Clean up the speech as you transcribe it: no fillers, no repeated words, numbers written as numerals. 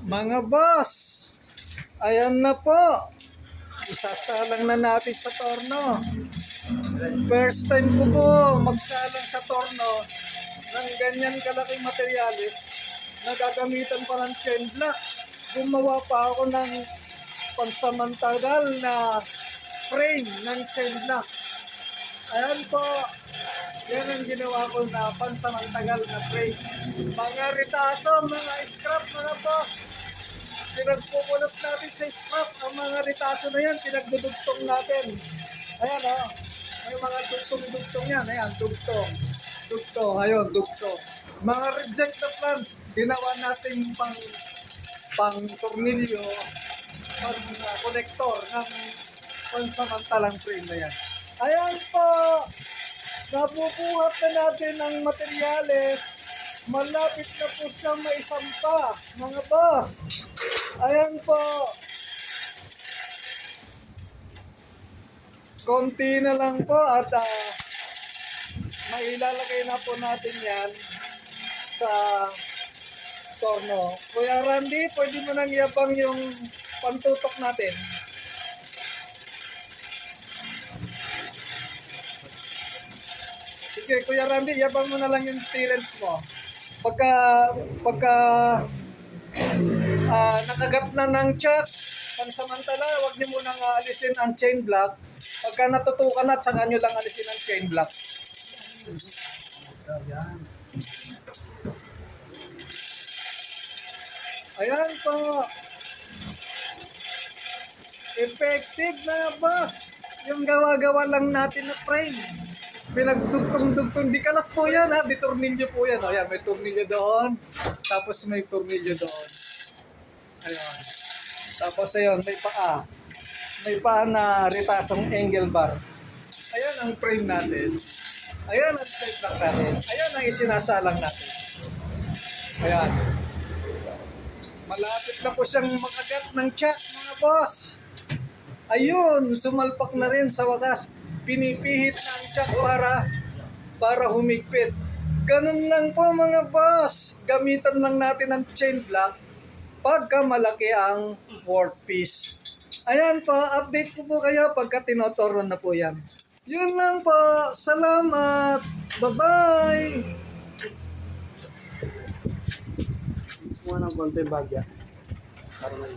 Mga boss, ayan na po. Isasalang na natin sa torno. First time ko po magsalang sa torno ng ganyan kalaking materyales na gagamitan pa ng chain block. Gumawa pa ako ng pansamantagal na frame ng chain block. Ayan po, yan ang ginawa ko na pansamantagal na frame. Mga ritaso, mga scrap, mga boss. Pinagpupulot natin sa scrap ang mga ritaso na yan, pinagdudugtong natin. Ayan o, may mga dugtong-dugtong yan. Ayan, dugtong. Dugtong, ayun, dugtong. Mga reject na plants, ginawa natin pang tornilyo, pang connector ng pansamantalang frame na yan. Ayan po, nabubuhat na natin ang materyales. Malapit na po siyang maisampa, mga boss. Ayan po. Konti na lang po at mailalagay na po natin yan sa torno. Kuya Randy, pwede mo nang yabang yung pantutok natin. Sige, Kuya Randy, yabang mo na lang yung clearance mo. Pagka nakagat na ng chuck, pansamantala, huwag niyo munang alisin ang chain block. Pagka natutukan na, tsaka nyo lang alisin ang chain block. Ayan po. Effective na boss. Yung gawa-gawa lang natin na frame. Pinagdugtong-dugtong. Di kalas po yan ha. Di tornilyo po yan. O yan, may tornilyo doon. Tapos may tornilyo doon. Ayun. Tapos ayun, may paa. May paa na ritasong angle bar. Ayan ang frame natin. Ayan ang straight back natin. Ayan ang isinasalang natin. Ayan. Malapit na po siyang makagat ng chuck, mga boss. Ayun, sumalpak na rin sa wakas. Pinipihit na ang chuck para humigpit. Ganun lang po, mga boss. Gamitan lang natin ang chain block pagka malaki ang workpiece. Ayan po, update ko po kayo pagka tinotoron na po yan. Yun lang po. Salamat. Bye-bye. Muna ng konti bagya. Para may